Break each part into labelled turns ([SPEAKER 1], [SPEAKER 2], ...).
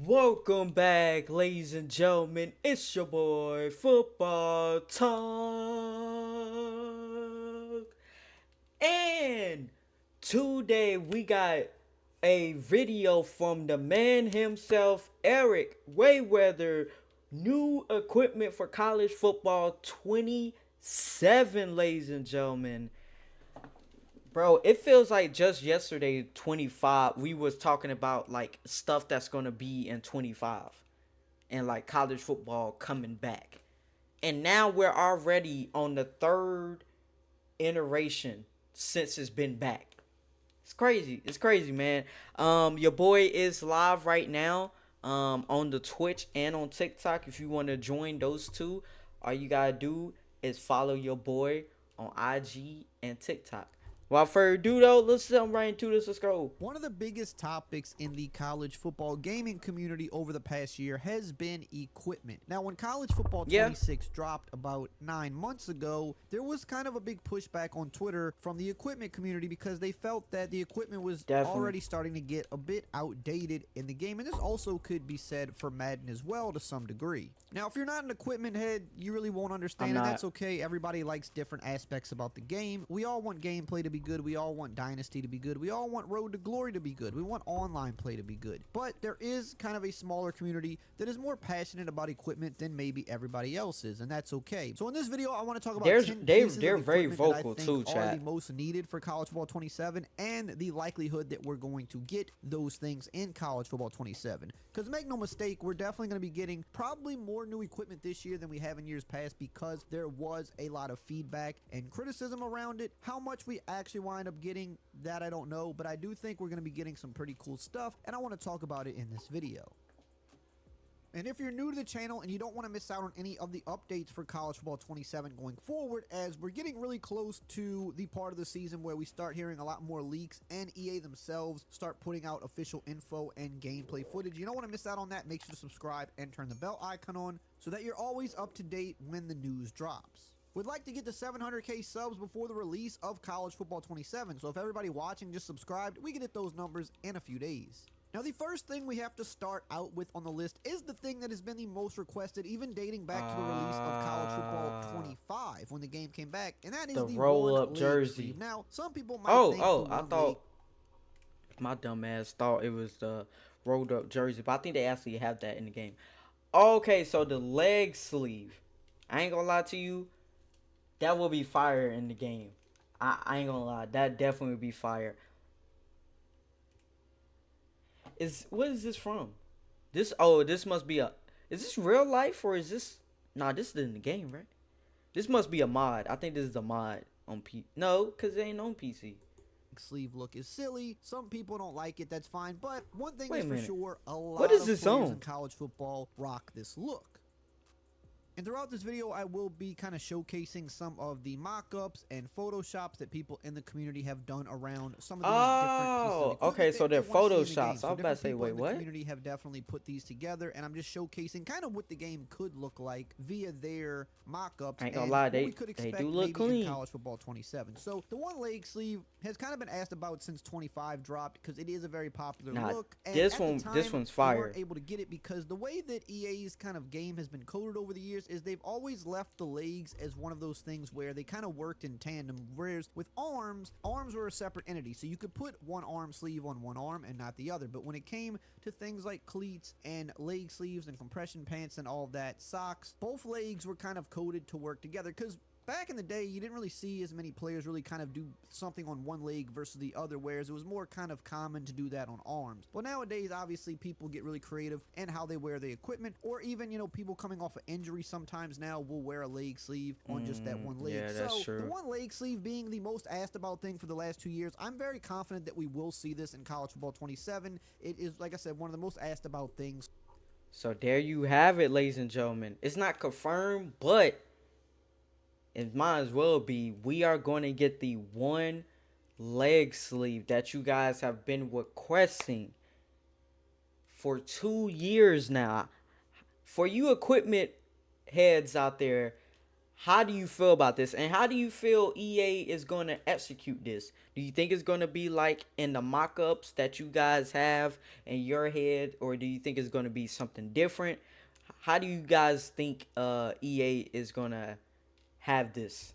[SPEAKER 1] Welcome back, ladies and gentlemen. It's your boy, Football Talk. And today we got a video from the man himself, Eric Wayweather. New equipment for college football 27, ladies and gentlemen. Bro, it feels like just yesterday, 25, we was talking about like stuff that's gonna be in 25 and like college football coming back. And now we're already on the third iteration since it's been back. It's crazy. It's crazy, man. Your boy is live right now on the Twitch and on TikTok. If you want to join those two, all you gotta do is follow your boy on IG and TikTok. Without further ado, though, let's jump right into this. Let's go.
[SPEAKER 2] One of the biggest topics in the college football gaming community over the past year has been equipment. Now, when College Football
[SPEAKER 1] Yeah,
[SPEAKER 2] 26 dropped about 9 months ago, there was kind of a big pushback on Twitter from the equipment community because they felt that the equipment was
[SPEAKER 1] definitely.
[SPEAKER 2] already starting to get a bit outdated in the game, and this also could be said for Madden as well to some degree. Now, if you're not an equipment head, you really won't understand,
[SPEAKER 1] I'm
[SPEAKER 2] and
[SPEAKER 1] not.
[SPEAKER 2] that's okay. Everybody likes different aspects about the game. We all want gameplay to be good. We all want Dynasty to be good. We all want Road to Glory to be good. We want online play to be good. But there is kind of a smaller community that is more passionate about equipment than maybe everybody else is, and that's okay. So in this video, I want to talk about 10 pieces
[SPEAKER 1] They're
[SPEAKER 2] of
[SPEAKER 1] very
[SPEAKER 2] equipment that I
[SPEAKER 1] vocal
[SPEAKER 2] think
[SPEAKER 1] too,
[SPEAKER 2] are
[SPEAKER 1] chat.
[SPEAKER 2] the most needed for College Football 27 and the likelihood that we're going to get those things in College Football 27. Because make no mistake, we're definitely going to be getting probably more new equipment this year than we have in years past because there was a lot of feedback and criticism around it. How much we actually wind up getting, that I don't know, but I do think we're going to be getting some pretty cool stuff, and I want to talk about it in this video. And if you're new to the channel and you don't want to miss out on any of the updates for College Football 27 going forward, as we're getting really close to the part of the season where we start hearing a lot more leaks and EA themselves start putting out official info and gameplay footage. You don't want to miss out on that. Make sure to subscribe and turn the bell icon on so that you're always up to date when the news drops. We'd like to get to 700k subs before the release of College Football 27, so if everybody watching just subscribed, we can hit those numbers in a few days. Now, the first thing we have to start out with on the list is the thing that has been the most requested, even dating back to the release of College Football 25 when the game came back, and that is
[SPEAKER 1] The
[SPEAKER 2] the
[SPEAKER 1] roll-up
[SPEAKER 2] one
[SPEAKER 1] jersey.
[SPEAKER 2] sleeve. Now, some people might
[SPEAKER 1] Oh,
[SPEAKER 2] think
[SPEAKER 1] oh,
[SPEAKER 2] the
[SPEAKER 1] I
[SPEAKER 2] one
[SPEAKER 1] thought my dumb ass thought it was the rolled up jersey, but I think they actually have that in the game. Okay, so the leg sleeve. I ain't gonna lie to you, that will be fire in the game. I ain't gonna lie, that definitely would be fire. What is this from? This must be a. Is this real life or is this? Nah, this is in the game, right? This must be a mod. I think this is a mod on P. No, cause it ain't on PC.
[SPEAKER 2] sleeve look is silly. Some people don't like it, that's fine, but one thing
[SPEAKER 1] Wait
[SPEAKER 2] is
[SPEAKER 1] a
[SPEAKER 2] for
[SPEAKER 1] minute.
[SPEAKER 2] sure, a lot
[SPEAKER 1] What is
[SPEAKER 2] of
[SPEAKER 1] this
[SPEAKER 2] players
[SPEAKER 1] on?
[SPEAKER 2] in college football rock this look. And throughout this video, I will be kind of showcasing some of the mock-ups and photoshops that people in the community have done around some of these different pieces of
[SPEAKER 1] Oh,
[SPEAKER 2] equipment
[SPEAKER 1] okay.
[SPEAKER 2] that
[SPEAKER 1] So they're
[SPEAKER 2] they want to see in the game.
[SPEAKER 1] photoshops. I
[SPEAKER 2] So
[SPEAKER 1] was about to
[SPEAKER 2] different
[SPEAKER 1] say,
[SPEAKER 2] people
[SPEAKER 1] wait,
[SPEAKER 2] in the
[SPEAKER 1] what?
[SPEAKER 2] community have definitely put these together, and I'm just showcasing kind of what the game could look like via their mock-ups
[SPEAKER 1] I ain't gonna
[SPEAKER 2] and
[SPEAKER 1] lie,
[SPEAKER 2] what we
[SPEAKER 1] they
[SPEAKER 2] could
[SPEAKER 1] they
[SPEAKER 2] expect
[SPEAKER 1] do look
[SPEAKER 2] maybe in
[SPEAKER 1] clean.
[SPEAKER 2] College Football 27. So the one leg sleeve has kind of been asked about since 25 dropped because it is a very popular
[SPEAKER 1] Nah,
[SPEAKER 2] look. And
[SPEAKER 1] this
[SPEAKER 2] at the
[SPEAKER 1] one,
[SPEAKER 2] time,
[SPEAKER 1] this one's
[SPEAKER 2] we
[SPEAKER 1] fire.
[SPEAKER 2] weren't able to get it because the way that EA's kind of game has been coded over the years is they've always left the legs as one of those things where they kind of worked in tandem, whereas with arms were a separate entity, so you could put one arm sleeve on one arm and not the other. But when it came to things like cleats and leg sleeves and compression pants and all of that, socks, both legs were kind of coded to work together because back in the day, you didn't really see as many players really kind of do something on one leg versus the other, whereas it was more kind of common to do that on arms. But nowadays, obviously, people get really creative in how they wear the equipment, or even, people coming off of injury sometimes now will wear a leg sleeve on just that one leg.
[SPEAKER 1] Yeah, that's
[SPEAKER 2] so
[SPEAKER 1] true.
[SPEAKER 2] the one leg sleeve being the most asked about thing for the last 2 years, I'm very confident that we will see this in College Football 27. It is, like I said, one of the most asked about things.
[SPEAKER 1] So there you have it, ladies and gentlemen. It's not confirmed, but it might as well be. We are going to get the one leg sleeve that you guys have been requesting for 2 years now. For you equipment heads out there, How do you feel about this? And how do you feel EA is going to execute this? Do you think it's going to be like in the mock ups that you guys have in your head? Or do you think it's going to be something different? How do you guys think EA is going to have this?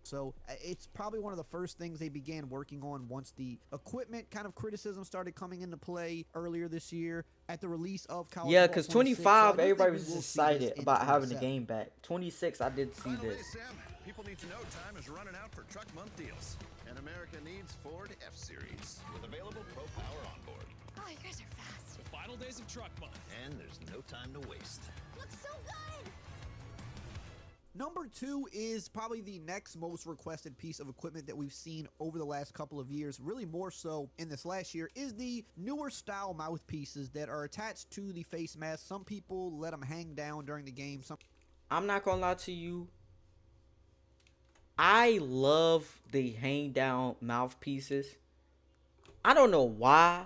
[SPEAKER 2] So it's probably one of the first things they began working on once the equipment kind of criticism started coming into play earlier this year at the release of College
[SPEAKER 1] Yeah,
[SPEAKER 2] Football
[SPEAKER 1] because
[SPEAKER 2] 26. So I
[SPEAKER 1] 25,
[SPEAKER 2] do think
[SPEAKER 1] everybody
[SPEAKER 2] we
[SPEAKER 1] was
[SPEAKER 2] will
[SPEAKER 1] just
[SPEAKER 2] see this
[SPEAKER 1] excited
[SPEAKER 2] in
[SPEAKER 1] about having the
[SPEAKER 2] 27.
[SPEAKER 1] game back. 26, I did see
[SPEAKER 3] Finally,
[SPEAKER 1] this.
[SPEAKER 3] Sam, people need to know time is running out for truck month deals. And America needs Ford F-Series with available Pro Power on board.
[SPEAKER 4] Oh, you guys are fast.
[SPEAKER 5] The final days of truck month.
[SPEAKER 3] And there's no time to waste.
[SPEAKER 4] Looks so good.
[SPEAKER 2] Number 2 is probably the next most requested piece of equipment that we've seen over the last couple of years, really more so in this last year, is the newer style mouthpieces that are attached to the face mask. Some people let them hang down during the game.
[SPEAKER 1] I'm not going to lie to you. I love the hang down mouthpieces. I don't know why,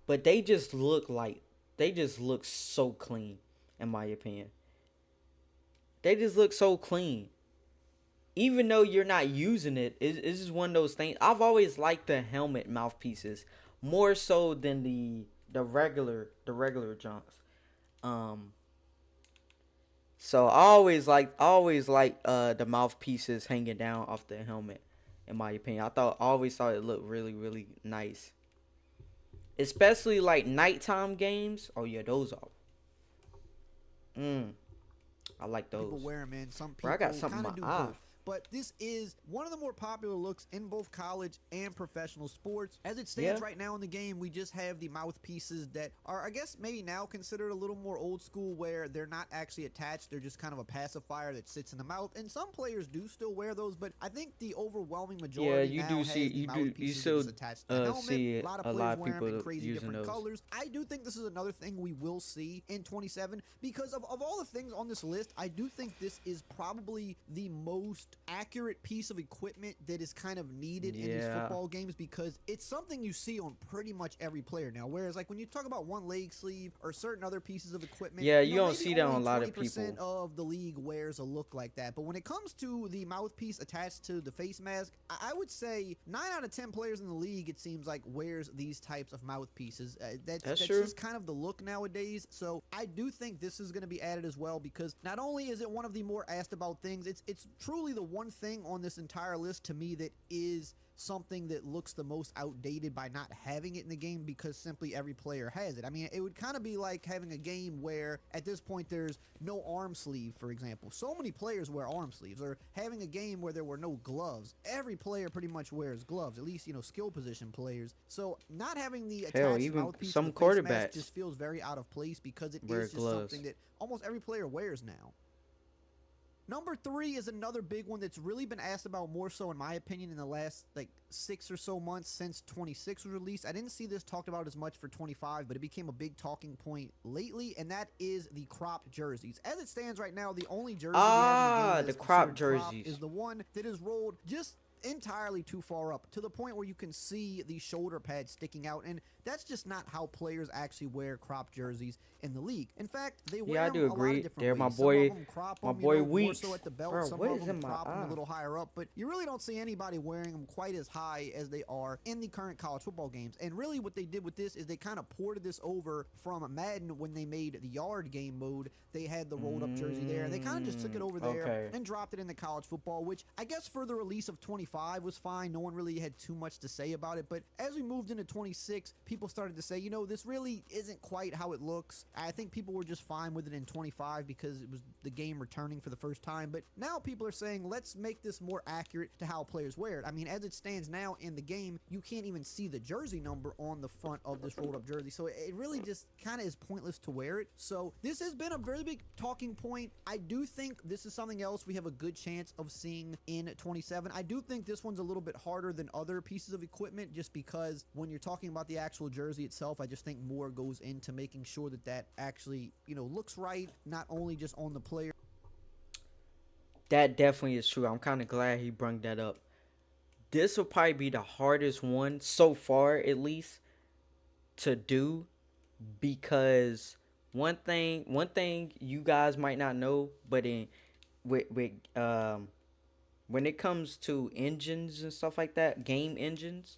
[SPEAKER 1] but they just look so clean, in my opinion. They just look so clean. Even though you're not using it, it's just one of those things. I've always liked the helmet mouthpieces more so than the regular junks. So I always like the mouthpieces hanging down off the helmet, in my opinion. I always thought it looked really, really nice. Especially like nighttime games. Oh yeah, those are. I like those.
[SPEAKER 2] People wear them in. Some
[SPEAKER 1] Bro, I
[SPEAKER 2] people
[SPEAKER 1] got something
[SPEAKER 2] kind
[SPEAKER 1] in
[SPEAKER 2] of do
[SPEAKER 1] my eye.
[SPEAKER 2] both. But this is one of the more popular looks in both college and professional sports. As it stands
[SPEAKER 1] Yeah.
[SPEAKER 2] right now in the game, we just have the mouthpieces that are, I guess, maybe now considered a little more old school, where they're not actually attached. They're just kind of a pacifier that sits in the mouth. And some players do still wear those, but I think the overwhelming majority
[SPEAKER 1] you
[SPEAKER 2] now
[SPEAKER 1] do
[SPEAKER 2] has
[SPEAKER 1] see-
[SPEAKER 2] the
[SPEAKER 1] you
[SPEAKER 2] mouthpieces
[SPEAKER 1] still,
[SPEAKER 2] just attached to the helmet.
[SPEAKER 1] see
[SPEAKER 2] a lot of
[SPEAKER 1] a
[SPEAKER 2] players
[SPEAKER 1] lot of
[SPEAKER 2] wear them in
[SPEAKER 1] people
[SPEAKER 2] crazy
[SPEAKER 1] using
[SPEAKER 2] different
[SPEAKER 1] those.
[SPEAKER 2] colors. I do think this is another thing we will see in 27 because of all the things on this list. I do think this is probably the most accurate piece of equipment that is kind of needed in these
[SPEAKER 1] Yeah.
[SPEAKER 2] football games, because it's something you see on pretty much every player now. Whereas like when you talk about one leg sleeve or certain other pieces of equipment,
[SPEAKER 1] Yeah, you don't
[SPEAKER 2] maybe
[SPEAKER 1] see that on
[SPEAKER 2] only
[SPEAKER 1] a lot of
[SPEAKER 2] 20%
[SPEAKER 1] people.
[SPEAKER 2] of the league wears a look like that. But when it comes to the mouthpiece attached to the face mask, I would say 9 out of 10 players in the league, it seems like, wears these types of mouthpieces. That's
[SPEAKER 1] true.
[SPEAKER 2] just kind of the look nowadays. So I do think this is going to be added as well, because not only is it one of the more asked about things, it's truly the one thing on this entire list to me that is something that looks the most outdated by not having it in the game, because simply every player has it. I mean, it would kind of be like having a game where at this point there's no arm sleeve, for example. So many players wear arm sleeves, or having a game where there were no gloves. Every player pretty much wears gloves, at least, skill position players. So not having the
[SPEAKER 1] Hell,
[SPEAKER 2] attached
[SPEAKER 1] even
[SPEAKER 2] mouthpiece
[SPEAKER 1] some
[SPEAKER 2] to the face mask
[SPEAKER 1] quarterbacks
[SPEAKER 2] just feels very out of place, because it
[SPEAKER 1] wear
[SPEAKER 2] is just
[SPEAKER 1] gloves.
[SPEAKER 2] something that almost every player wears now. Number 3 is another big one that's really been asked about more so, in my opinion, in the last 6 or so months since 26 was released. I didn't see this talked about as much for 25, but it became a big talking point lately, and that is the crop jerseys. As it stands right now, the only jersey we have in the game that
[SPEAKER 1] the
[SPEAKER 2] is
[SPEAKER 1] crop
[SPEAKER 2] considered
[SPEAKER 1] jerseys.
[SPEAKER 2] is the one that is rolled just entirely too far up, to the point where you can see the shoulder pads sticking out, and that's just not how players actually wear crop jerseys in the league. In fact, they wear
[SPEAKER 1] I
[SPEAKER 2] them
[SPEAKER 1] do
[SPEAKER 2] a lot
[SPEAKER 1] agree.
[SPEAKER 2] of different
[SPEAKER 1] They're
[SPEAKER 2] ways.
[SPEAKER 1] my
[SPEAKER 2] Some
[SPEAKER 1] boy-
[SPEAKER 2] of them crop
[SPEAKER 1] my
[SPEAKER 2] them,
[SPEAKER 1] boy
[SPEAKER 2] more
[SPEAKER 1] Weeks.
[SPEAKER 2] so at the belt.
[SPEAKER 1] Bro,
[SPEAKER 2] Some
[SPEAKER 1] what
[SPEAKER 2] of
[SPEAKER 1] is
[SPEAKER 2] them
[SPEAKER 1] in my
[SPEAKER 2] crop them
[SPEAKER 1] eye?
[SPEAKER 2] a little higher up, but you really don't see anybody wearing them quite as high as they are in the current college football games. And really what they did with this is they kind of ported this over from Madden when they made the yard game mode. They had the rolled up jersey there, and they kind of just took it over there
[SPEAKER 1] Okay.
[SPEAKER 2] and dropped it into college football, which I guess for the release of 25 was fine. No one really had too much to say about it. But as we moved into 26, people started to say, this really isn't quite how it looks. I think people were just fine with it in 25 because it was the game returning for the first time. But now people are saying, let's make this more accurate to how players wear it. I mean, as it stands now in the game, you can't even see the jersey number on the front of this rolled up jersey. So it really just kind of is pointless to wear it. So this has been a very big talking point. I do think this is something else we have a good chance of seeing in 27. I do think this one's a little bit harder than other pieces of equipment, just because when you're talking about the actual jersey itself, I just think more goes into making sure that actually, looks right, not only just on the player.
[SPEAKER 1] That definitely is true. I'm kind of glad he brought that up. This will probably be the hardest one so far, at least, to do, because one thing you guys might not know, but in with when it comes to engines and stuff like that, game engines,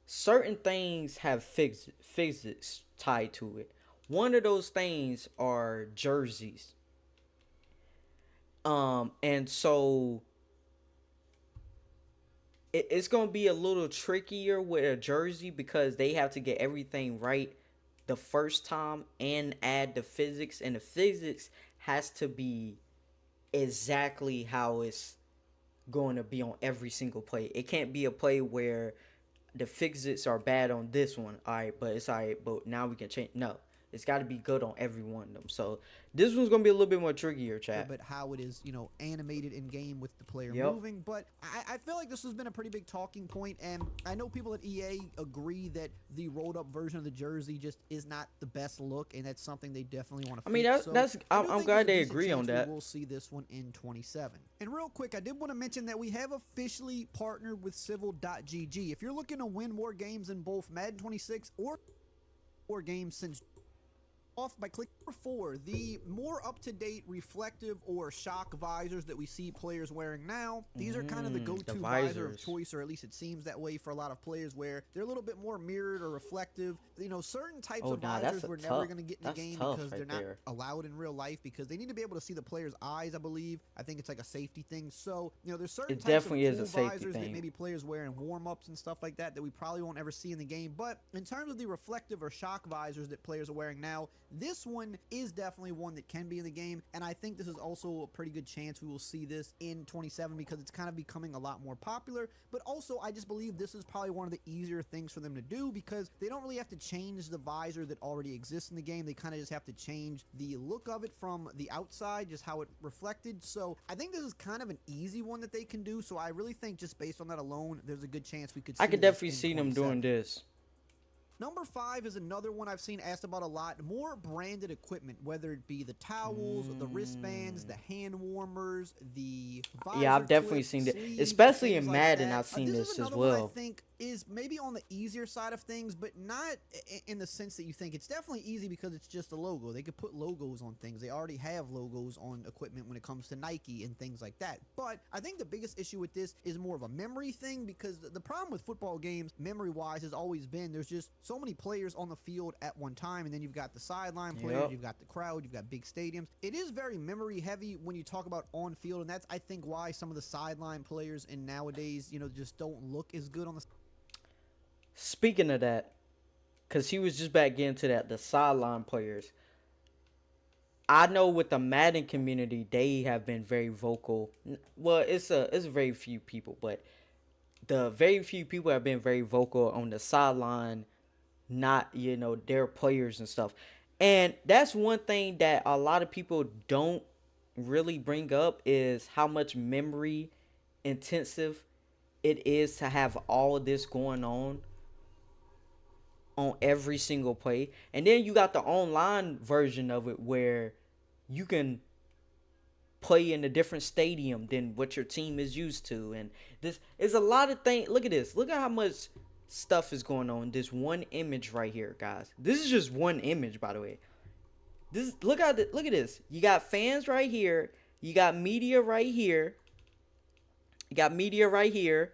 [SPEAKER 1] certain things have physics tied to it. One of those things are jerseys. And so it's gonna be a little trickier with a jersey because they have to get everything right the first time and add the physics, and the physics has to be exactly how it's going to be on every single play. It can't be a play where the physics are bad on this one, all right, but it's all right, but now we can change. No, it's got to be good on every one of them. So this one's gonna be a little bit more trickier, chat.
[SPEAKER 2] But how it is, animated in game with the player
[SPEAKER 1] Yep.
[SPEAKER 2] moving. But I feel like this has been a pretty big talking point, and I know people at EA agree that the rolled up version of the jersey just is not the best look, and that's something they definitely want to.
[SPEAKER 1] I mean, I'm glad they agree on that.
[SPEAKER 2] We'll see this one in 27. And real quick, I did want to mention that we have officially partnered with Civil.gg. If you're looking to win more games in both Madden 26 or more games since off by clicking number 4, the more up-to-date reflective or shock visors that we see players wearing now. These are kind of the go-to
[SPEAKER 1] the
[SPEAKER 2] visor of
[SPEAKER 1] visors.
[SPEAKER 2] choice, or at least it seems that way for a lot of players, where they're a little bit more mirrored or reflective. Certain types
[SPEAKER 1] Oh,
[SPEAKER 2] of
[SPEAKER 1] nah, that's
[SPEAKER 2] visors
[SPEAKER 1] a
[SPEAKER 2] we're
[SPEAKER 1] tough-
[SPEAKER 2] never going to get in the
[SPEAKER 1] that's
[SPEAKER 2] game
[SPEAKER 1] tough
[SPEAKER 2] because
[SPEAKER 1] right
[SPEAKER 2] they're not
[SPEAKER 1] there.
[SPEAKER 2] allowed in real life, because they need to be able to see the player's eyes, I believe. I think it's like a safety thing. So, there's certain
[SPEAKER 1] It
[SPEAKER 2] types
[SPEAKER 1] definitely
[SPEAKER 2] of
[SPEAKER 1] is a
[SPEAKER 2] cool
[SPEAKER 1] safety
[SPEAKER 2] visors that
[SPEAKER 1] thing.
[SPEAKER 2] maybe players wear in warm-ups and stuff like that we probably won't ever see in the game. But in terms of the reflective or shock visors that players are wearing now, this one is definitely one that can be in the game, and I think this is also a pretty good chance we will see this in 27 because it's kind of becoming a lot more popular. But also, I just believe this is probably one of the easier things for them to do because they don't really have to change the visor that already exists in the game. They kind of just have to change the look of it from the outside, just how it reflected. So I think this is kind of an easy one that they can do. So I really think just based on that alone, there's a good chance we could see
[SPEAKER 1] I could
[SPEAKER 2] this
[SPEAKER 1] definitely
[SPEAKER 2] in
[SPEAKER 1] see them
[SPEAKER 2] 27.
[SPEAKER 1] doing this.
[SPEAKER 2] Number 5 is another one I've seen asked about a lot. More branded equipment, whether it be the towels, the wristbands, the hand warmers, the visor
[SPEAKER 1] Yeah, I've definitely
[SPEAKER 2] clips,
[SPEAKER 1] seen that.
[SPEAKER 2] sleeves,
[SPEAKER 1] Especially
[SPEAKER 2] things
[SPEAKER 1] in
[SPEAKER 2] like
[SPEAKER 1] Madden,
[SPEAKER 2] that.
[SPEAKER 1] I've seen
[SPEAKER 2] This
[SPEAKER 1] this
[SPEAKER 2] is
[SPEAKER 1] as
[SPEAKER 2] another one
[SPEAKER 1] well.
[SPEAKER 2] I think is maybe on the easier side of things, but not in the sense that you think. It's definitely easy because it's just a logo. They could put logos on things. They already have logos on equipment when it comes to Nike and things like that. But I think the biggest issue with this is more of a memory thing, because the problem with football games, memory-wise, has always been there's just so many players on the field at one time, and then you've got the sideline players,
[SPEAKER 1] Yep.
[SPEAKER 2] you've got the crowd, you've got big stadiums. It is very memory heavy when you talk about on field, and that's, I think, why some of the sideline players in nowadays, just don't look as good on the.
[SPEAKER 1] Speaking of that, because he was just back getting to that, the sideline players. I know with the Madden community, they have been very vocal. Well, it's very few people, but the very few people have been very vocal on the sideline, not their players and stuff. And that's one thing that a lot of people don't really bring up, is how much memory intensive it is to have all of this going on every single play. And then you got the online version of it where you can play in a different stadium than what your team is used to. And this is a lot of things. Look at this. Look at how much stuff is going on. This one image right here, guys. This is just one image, by the way. Look at this. You got fans right here. You got media right here. You got media right here.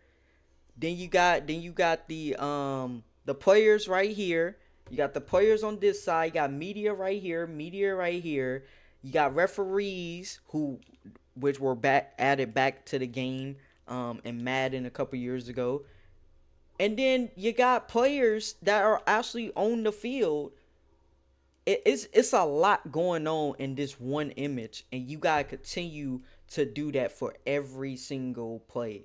[SPEAKER 1] Then you got the players right here. You got the players on this side. You got media right here. Media right here. You got referees which were added back to the game in Madden a couple years ago. And then you got players that are actually on the field. It's a lot going on in this one image, and you gotta continue to do that for every single play.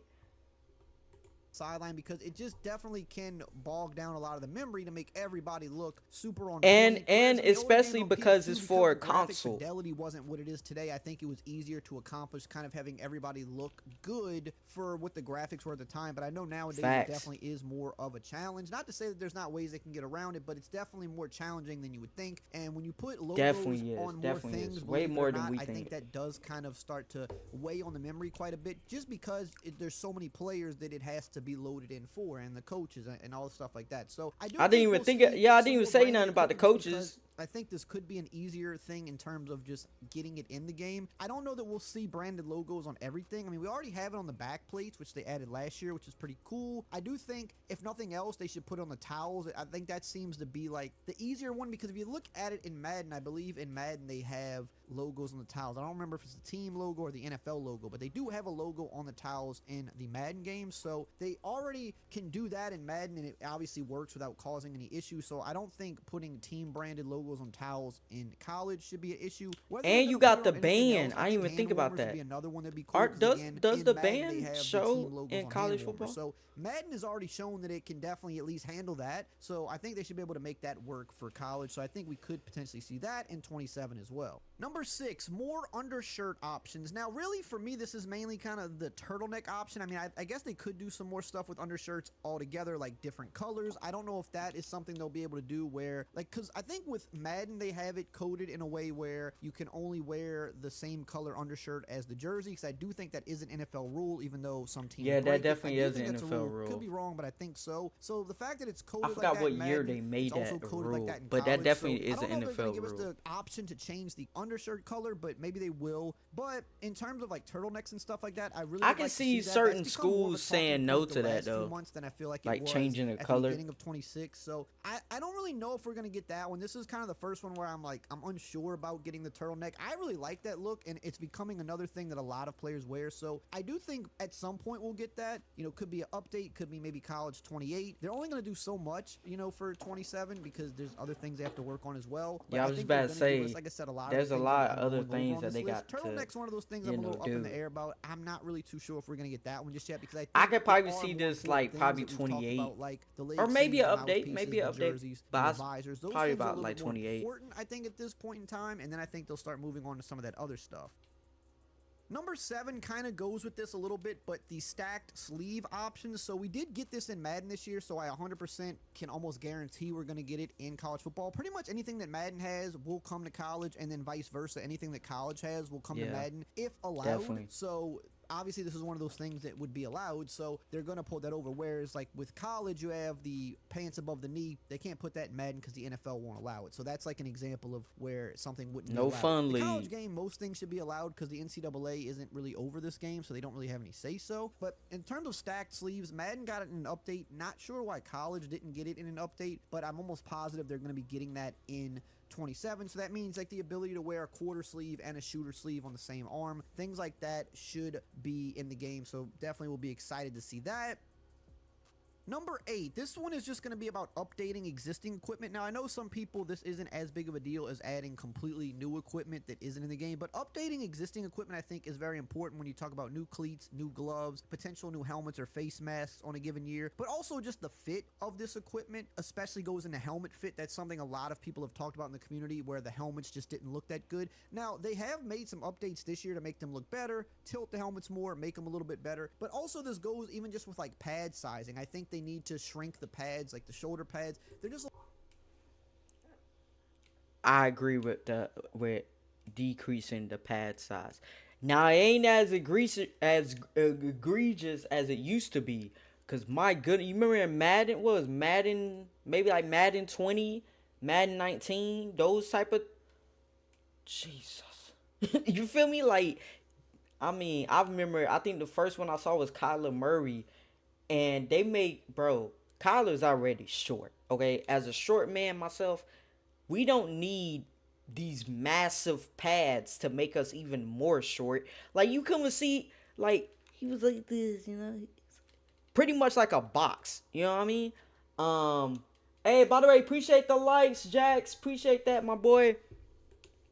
[SPEAKER 2] Sideline, because it just definitely can bog down a lot of the memory to make everybody look super on
[SPEAKER 1] And-
[SPEAKER 2] point.
[SPEAKER 1] and
[SPEAKER 2] Whereas the older
[SPEAKER 1] especially
[SPEAKER 2] games on
[SPEAKER 1] because
[SPEAKER 2] PS2,
[SPEAKER 1] it's for
[SPEAKER 2] the graphic
[SPEAKER 1] console.
[SPEAKER 2] fidelity wasn't what it is today. I think it was easier to accomplish kind of having everybody look good for what the graphics were at the time. But I know nowadays
[SPEAKER 1] Facts.
[SPEAKER 2] it definitely is more of a challenge. Not to say that there's not ways they can get around it, but it's definitely more challenging than you would think. And when you put logos
[SPEAKER 1] Definitely is,
[SPEAKER 2] on more
[SPEAKER 1] definitely is.
[SPEAKER 2] things,
[SPEAKER 1] Way
[SPEAKER 2] believe it
[SPEAKER 1] more
[SPEAKER 2] or
[SPEAKER 1] than
[SPEAKER 2] not,
[SPEAKER 1] we
[SPEAKER 2] I
[SPEAKER 1] think.
[SPEAKER 2] think that does kind of start to weigh on the memory quite a bit, just because there's so many players that it has to be loaded in for, and the coaches and all the stuff like that. So I
[SPEAKER 1] I didn't even think. Yeah, I didn't even say nothing about the coaches.
[SPEAKER 2] I think this could be an easier thing in terms of just getting it in the game. I don't know that we'll see branded logos on everything. I mean, we already have it on the back plates, which they added last year, which is pretty cool. I do think, if nothing else, they should put it on the towels. I think that seems to be like the easier one, because if you look at it in Madden, I believe in Madden they have logos on the towels. I don't remember if it's the team logo or the NFL logo, but they do have a logo on the towels in the Madden game, so they already can do that in Madden, and it obviously works without causing any issues. So I don't think putting team branded logos on towels in college should be an issue. Whether
[SPEAKER 1] And
[SPEAKER 2] they're
[SPEAKER 1] you
[SPEAKER 2] gonna
[SPEAKER 1] got
[SPEAKER 2] put it
[SPEAKER 1] the
[SPEAKER 2] on anything
[SPEAKER 1] band.
[SPEAKER 2] else,
[SPEAKER 1] I didn't even
[SPEAKER 2] hand
[SPEAKER 1] think about
[SPEAKER 2] warmers would
[SPEAKER 1] that.
[SPEAKER 2] be another one that'd be cool,
[SPEAKER 1] Art
[SPEAKER 2] 'cause
[SPEAKER 1] does
[SPEAKER 2] again,
[SPEAKER 1] does
[SPEAKER 2] in
[SPEAKER 1] the
[SPEAKER 2] Madden, they
[SPEAKER 1] band
[SPEAKER 2] have the
[SPEAKER 1] show
[SPEAKER 2] team logos
[SPEAKER 1] in
[SPEAKER 2] on
[SPEAKER 1] college
[SPEAKER 2] hand
[SPEAKER 1] football?
[SPEAKER 2] warmers. So Madden has already shown that it can definitely at least handle that. So I think they should be able to make that work for college. So I think we could potentially see that in 27 as well. Number 6, more undershirt options. Now, really, for me, this is mainly kind of the turtleneck option. I mean, I guess they could do some more stuff with undershirts altogether, like different colors. I don't know if that is something they'll be able to do where, like, because I think with Madden, they have it coded in a way where you can only wear the same color undershirt as the jersey, because I do think that is an NFL rule, even though some teams
[SPEAKER 1] Yeah,
[SPEAKER 2] break
[SPEAKER 1] that
[SPEAKER 2] it.
[SPEAKER 1] definitely
[SPEAKER 2] I do
[SPEAKER 1] is
[SPEAKER 2] think
[SPEAKER 1] an
[SPEAKER 2] that's a
[SPEAKER 1] NFL rule.
[SPEAKER 2] Could be wrong, but I think so. So the fact that it's coded
[SPEAKER 1] I
[SPEAKER 2] like
[SPEAKER 1] forgot
[SPEAKER 2] that
[SPEAKER 1] what
[SPEAKER 2] in
[SPEAKER 1] year
[SPEAKER 2] Madden,
[SPEAKER 1] they made
[SPEAKER 2] it's also
[SPEAKER 1] that
[SPEAKER 2] coded like
[SPEAKER 1] rule,
[SPEAKER 2] that in
[SPEAKER 1] but that
[SPEAKER 2] college.
[SPEAKER 1] definitely
[SPEAKER 2] So
[SPEAKER 1] is
[SPEAKER 2] I don't
[SPEAKER 1] an
[SPEAKER 2] know if they're gonna
[SPEAKER 1] NFL
[SPEAKER 2] give us
[SPEAKER 1] rule.
[SPEAKER 2] the option to change the undershirt color, but maybe they will. But in terms of like turtlenecks and stuff like that, I really
[SPEAKER 1] I
[SPEAKER 2] would
[SPEAKER 1] can
[SPEAKER 2] like to
[SPEAKER 1] see
[SPEAKER 2] that.
[SPEAKER 1] certain
[SPEAKER 2] That's become more of a
[SPEAKER 1] schools
[SPEAKER 2] talking
[SPEAKER 1] saying
[SPEAKER 2] point
[SPEAKER 1] no
[SPEAKER 2] the
[SPEAKER 1] to that,
[SPEAKER 2] last few
[SPEAKER 1] though.
[SPEAKER 2] months than I feel like
[SPEAKER 1] Like
[SPEAKER 2] it was
[SPEAKER 1] changing the
[SPEAKER 2] at
[SPEAKER 1] color.
[SPEAKER 2] the beginning of 26. So I don't really know if we're gonna get that one. This is kind of the first one where I'm unsure about getting the turtleneck. I really like that look, and it's becoming another thing that a lot of players wear. So I do think at some point we'll get that. You know, could be an update, could be maybe college 28. They're only gonna do so much, you know, for 27 because there's other things they have to work on as well. But
[SPEAKER 1] Yeah, I was
[SPEAKER 2] think
[SPEAKER 1] just about
[SPEAKER 2] they're
[SPEAKER 1] to
[SPEAKER 2] gonna give us,
[SPEAKER 1] say,
[SPEAKER 2] like I said, a lot
[SPEAKER 1] there's
[SPEAKER 2] of
[SPEAKER 1] a
[SPEAKER 2] things
[SPEAKER 1] lot
[SPEAKER 2] I'm
[SPEAKER 1] of other
[SPEAKER 2] going over
[SPEAKER 1] things
[SPEAKER 2] on
[SPEAKER 1] that
[SPEAKER 2] this
[SPEAKER 1] they
[SPEAKER 2] list.
[SPEAKER 1] got to,
[SPEAKER 2] Turtleneck's one of those things
[SPEAKER 1] you
[SPEAKER 2] I'm a
[SPEAKER 1] know,
[SPEAKER 2] little up in the
[SPEAKER 1] do.
[SPEAKER 2] air about. I'm not really too sure if we're gonna get that one just yet, because
[SPEAKER 1] I
[SPEAKER 2] think
[SPEAKER 1] could
[SPEAKER 2] there
[SPEAKER 1] probably
[SPEAKER 2] are
[SPEAKER 1] see
[SPEAKER 2] more
[SPEAKER 1] this,
[SPEAKER 2] important
[SPEAKER 1] like,
[SPEAKER 2] things
[SPEAKER 1] probably
[SPEAKER 2] that we've talked
[SPEAKER 1] 28.
[SPEAKER 2] about, like the
[SPEAKER 1] Or maybe
[SPEAKER 2] laces,
[SPEAKER 1] an
[SPEAKER 2] the
[SPEAKER 1] update,
[SPEAKER 2] mouthpieces,
[SPEAKER 1] maybe an
[SPEAKER 2] the
[SPEAKER 1] update.
[SPEAKER 2] jerseys,
[SPEAKER 1] But
[SPEAKER 2] the
[SPEAKER 1] I
[SPEAKER 2] visors. Those
[SPEAKER 1] probably
[SPEAKER 2] things are a
[SPEAKER 1] about
[SPEAKER 2] little
[SPEAKER 1] like
[SPEAKER 2] bit more
[SPEAKER 1] 28.
[SPEAKER 2] important, I think, at this point in time, and then I think they'll start moving on to some of that other stuff. Number 7 kind of goes with this a little bit, but the stacked sleeve options. So we did get this in Madden this year, so I 100% can almost guarantee we're going to get it in college football. Pretty much anything that Madden has will come to college, and then vice versa. Anything that college has will come to
[SPEAKER 1] Yeah,
[SPEAKER 2] Madden if allowed.
[SPEAKER 1] definitely.
[SPEAKER 2] So obviously this is one of those things that would be allowed, so they're going to pull that over. Whereas like with college, you have the pants above the knee. They can't put that in Madden because the NFL won't allow it. So that's like an example of where something wouldn't
[SPEAKER 1] No
[SPEAKER 2] be allowed.
[SPEAKER 1] fun
[SPEAKER 2] The college
[SPEAKER 1] league.
[SPEAKER 2] game, most things should be allowed because the NCAA isn't really over this game, so they don't really have any say so. But in terms of stacked sleeves, Madden got it in an update. Not sure why college didn't get it in an update, but I'm almost positive they're going to be getting that in 27. So that means like the ability to wear a quarter sleeve and a shooter sleeve on the same arm. Things like that should be in the game. So definitely will be excited to see that. Number 8, this one is just going to be about updating existing equipment. Now, I know some people, this isn't as big of a deal as adding completely new equipment that isn't in the game, but updating existing equipment, I think, is very important when you talk about new cleats, new gloves, potential new helmets or face masks on a given year, but also just the fit of this equipment, especially goes into helmet fit. That's something a lot of people have talked about in the community, where the helmets just didn't look that good. Now, they have made some updates this year to make them look better, tilt the helmets more, make them a little bit better, but also this goes even just with like pad sizing. I think they need to shrink the pads, like the shoulder pads. They're just
[SPEAKER 1] I agree with decreasing the pad size. Now it ain't as egregious as it used to be. Cause my goodness, you remember in Madden, what was Madden, maybe like Madden 20, Madden 19, those type of, Jesus. You feel me? Like, I mean, I remember, I think the first one I saw was Kyler Murray. And they make, bro, Kyler's already short, okay? As a short man myself, we don't need these massive pads to make us even more short. Like, you come and see, like, he was like this, you know? Pretty much like a box, you know what I mean? Hey, by the way, appreciate the likes, Jax. Appreciate that, my boy.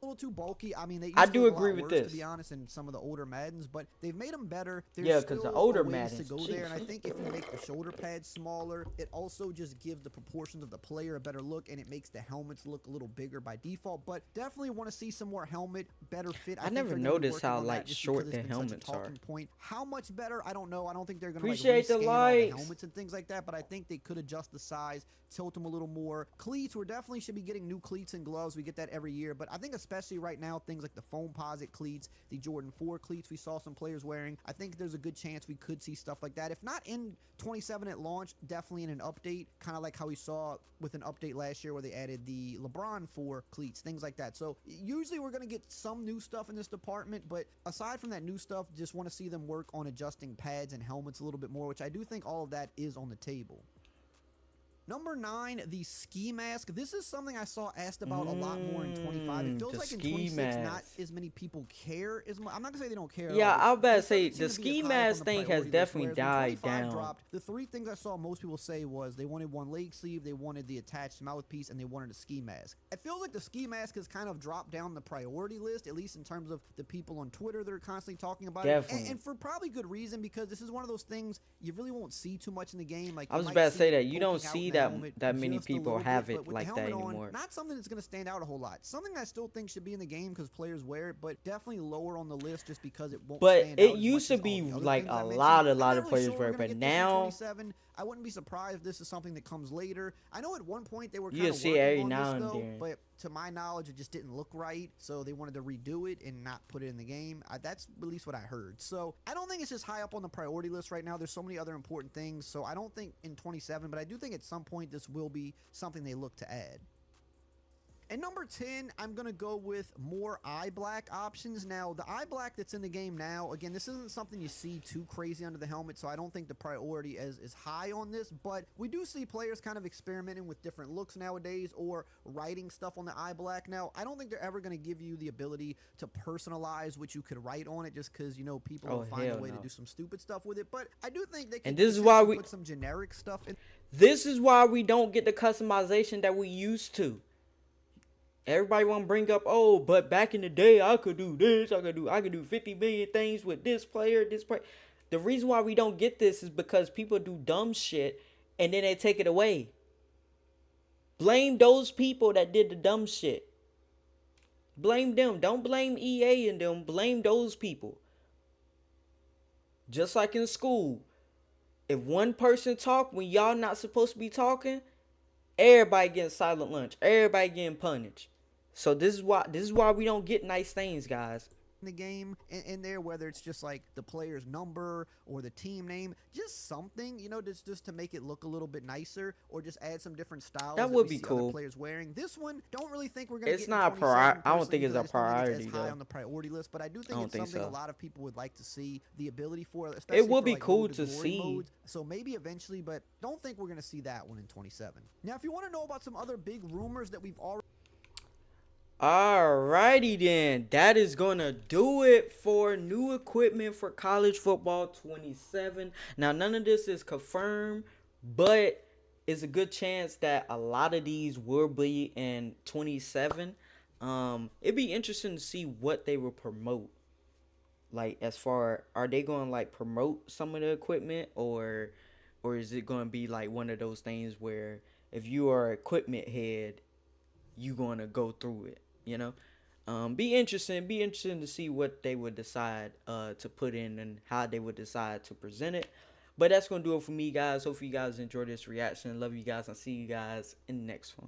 [SPEAKER 2] a little too bulky. I mean, they used
[SPEAKER 1] I
[SPEAKER 2] to
[SPEAKER 1] do
[SPEAKER 2] look a
[SPEAKER 1] agree
[SPEAKER 2] lot
[SPEAKER 1] with
[SPEAKER 2] worse,
[SPEAKER 1] this.
[SPEAKER 2] to be honest, in some of the older Maddens, but they've made them better. There's
[SPEAKER 1] Yeah, 'cause the
[SPEAKER 2] still
[SPEAKER 1] older
[SPEAKER 2] a ways
[SPEAKER 1] Maddens,
[SPEAKER 2] to go there, and I
[SPEAKER 1] jeez.
[SPEAKER 2] think if you make the shoulder pads smaller, it also just gives the proportions of the player a better look, and it makes the helmets look a little bigger by default. But definitely want to see some more helmet, better fit.
[SPEAKER 1] I
[SPEAKER 2] think
[SPEAKER 1] never
[SPEAKER 2] they're gonna be
[SPEAKER 1] noticed
[SPEAKER 2] working
[SPEAKER 1] how,
[SPEAKER 2] on that
[SPEAKER 1] like,
[SPEAKER 2] just
[SPEAKER 1] short
[SPEAKER 2] because it's
[SPEAKER 1] the
[SPEAKER 2] been such a
[SPEAKER 1] helmets are.
[SPEAKER 2] talking point. How much better? I don't know. I don't think they're going to
[SPEAKER 1] Appreciate the
[SPEAKER 2] rescan all the
[SPEAKER 1] likes.
[SPEAKER 2] helmets and things like that, but I think they could adjust the size, tilt them a little more. Cleats, we definitely should be getting new cleats and gloves. We get that every year, but I think especially right now, things like the Foamposite cleats, the Jordan 4 cleats we saw some players wearing. I think there's a good chance we could see stuff like that. If not in 27 at launch, definitely in an update, kind of like how we saw with an update last year where they added the LeBron 4 cleats, things like that. So usually we're going to get some new stuff in this department, but aside from that new stuff, just want to see them work on adjusting pads and helmets a little bit more, which I do think all of that is on the table. Number 9, the ski mask. This is something I saw asked about a lot more in 25. It feels
[SPEAKER 1] the
[SPEAKER 2] like in
[SPEAKER 1] ski
[SPEAKER 2] 26,
[SPEAKER 1] mask.
[SPEAKER 2] not as many people care as much. I'm not gonna say they don't care.
[SPEAKER 1] Yeah,
[SPEAKER 2] at all,
[SPEAKER 1] I was about to
[SPEAKER 2] it
[SPEAKER 1] say,
[SPEAKER 2] doesn't
[SPEAKER 1] the
[SPEAKER 2] seem to be
[SPEAKER 1] ski
[SPEAKER 2] as high up on
[SPEAKER 1] mask
[SPEAKER 2] the
[SPEAKER 1] thing has
[SPEAKER 2] priority list,
[SPEAKER 1] definitely
[SPEAKER 2] whereas when
[SPEAKER 1] died
[SPEAKER 2] 25
[SPEAKER 1] down.
[SPEAKER 2] dropped, the 3 things I saw most people say was they wanted one leg sleeve, they wanted the attached mouthpiece, and they wanted a ski mask. I feel like the ski mask has kind of dropped down the priority list, at least in terms of the people on Twitter that are constantly talking about it.
[SPEAKER 1] Definitely.
[SPEAKER 2] And for probably good reason, because this is one of those things you really won't see too much in the game. Like
[SPEAKER 1] I was
[SPEAKER 2] you
[SPEAKER 1] about
[SPEAKER 2] might
[SPEAKER 1] to say
[SPEAKER 2] see
[SPEAKER 1] that you don't
[SPEAKER 2] poking out
[SPEAKER 1] see
[SPEAKER 2] in the
[SPEAKER 1] that
[SPEAKER 2] helmet
[SPEAKER 1] many
[SPEAKER 2] just a
[SPEAKER 1] people
[SPEAKER 2] little
[SPEAKER 1] have
[SPEAKER 2] bit,
[SPEAKER 1] it
[SPEAKER 2] but with
[SPEAKER 1] like
[SPEAKER 2] the
[SPEAKER 1] that
[SPEAKER 2] helmet on,
[SPEAKER 1] anymore.
[SPEAKER 2] not something that's going to stand out a whole lot. Something I still think should be in the game because players wear it, but definitely lower on the list just because it won't
[SPEAKER 1] But
[SPEAKER 2] stand
[SPEAKER 1] it
[SPEAKER 2] out as
[SPEAKER 1] used
[SPEAKER 2] much
[SPEAKER 1] to
[SPEAKER 2] as all
[SPEAKER 1] be
[SPEAKER 2] the other
[SPEAKER 1] like
[SPEAKER 2] things I
[SPEAKER 1] a
[SPEAKER 2] mentioned.
[SPEAKER 1] lot
[SPEAKER 2] I'm
[SPEAKER 1] of
[SPEAKER 2] not really
[SPEAKER 1] players
[SPEAKER 2] sure we're
[SPEAKER 1] wear it,
[SPEAKER 2] gonna
[SPEAKER 1] but
[SPEAKER 2] get this in
[SPEAKER 1] now
[SPEAKER 2] 27. I wouldn't be surprised if this is something that comes later. I know at one point they were
[SPEAKER 1] You
[SPEAKER 2] kind of
[SPEAKER 1] see it
[SPEAKER 2] working
[SPEAKER 1] every
[SPEAKER 2] on
[SPEAKER 1] now
[SPEAKER 2] this
[SPEAKER 1] and
[SPEAKER 2] though,
[SPEAKER 1] then.
[SPEAKER 2] but to my knowledge, it just didn't look right, so they wanted to redo it and not put it in the game. That's at least what I heard. So I don't think it's just high up on the priority list right now. There's so many other important things, so I don't think in 27, but I do think at some point this will be something they look to add. And number 10, I'm going to go with more eye black options. Now, the eye black that's in the game now, again, this isn't something you see too crazy under the helmet, so I don't think the priority is high on this, but we do see players kind of experimenting with different looks nowadays or writing stuff on the eye black. Now, I don't think they're ever going to give you the ability to personalize what you could write on it just because, you know, people
[SPEAKER 1] Oh,
[SPEAKER 2] will find a
[SPEAKER 1] hell
[SPEAKER 2] way to
[SPEAKER 1] no.
[SPEAKER 2] do some stupid stuff with it, but I do think they can
[SPEAKER 1] And this is why
[SPEAKER 2] potentially
[SPEAKER 1] we-
[SPEAKER 2] put some generic stuff in.
[SPEAKER 1] This is why we don't get the customization that we used to. Everybody want to bring up, oh, but back in the day, I could do this, I could do 50 million things with this player, this player. The reason why we don't get this is because people do dumb shit and then they take it away. Blame those people that did the dumb shit. Blame them. Don't blame EA and them. Blame those people. Just like in school. If one person talk when y'all not supposed to be talking, everybody getting silent lunch. Everybody getting punished. So this is why we don't get nice things, guys.
[SPEAKER 2] The game in there, whether it's just like the player's number or the team name, just something, you know, just to make it look a little bit nicer, or just add some different styles
[SPEAKER 1] That
[SPEAKER 2] we
[SPEAKER 1] would be
[SPEAKER 2] see
[SPEAKER 1] cool.
[SPEAKER 2] other players wearing. This one, don't really think we're gonna.
[SPEAKER 1] It's
[SPEAKER 2] get
[SPEAKER 1] not a
[SPEAKER 2] in 27
[SPEAKER 1] I don't
[SPEAKER 2] personally,
[SPEAKER 1] think it's
[SPEAKER 2] because
[SPEAKER 1] a
[SPEAKER 2] I just don't think
[SPEAKER 1] priority,
[SPEAKER 2] it's as high
[SPEAKER 1] though.
[SPEAKER 2] on the priority list, but I do think
[SPEAKER 1] don't
[SPEAKER 2] it's
[SPEAKER 1] think
[SPEAKER 2] something
[SPEAKER 1] so.
[SPEAKER 2] a lot of people would like to see the ability for. Especially
[SPEAKER 1] It would
[SPEAKER 2] for,
[SPEAKER 1] be
[SPEAKER 2] like,
[SPEAKER 1] cool
[SPEAKER 2] Road
[SPEAKER 1] to
[SPEAKER 2] Glory
[SPEAKER 1] see.
[SPEAKER 2] modes. So maybe eventually, but don't think we're gonna see that one in 27. Now, if you want to know about some other big rumors that we've already.
[SPEAKER 1] Alrighty then, that is gonna do it for new equipment for college football 27. Now none of this is confirmed, but it's a good chance that a lot of these will be in 27. It'd be interesting to see what they will promote. Like, as far, are they going to like promote some of the equipment, or is it going to be like one of those things where if you are an equipment head, you going to go through it, you know? Be interesting to see what they would decide to put in and how they would decide to present it. But that's going to do it for me, guys. Hope you guys enjoyed this reaction. Love you guys. I'll see you guys in the next one.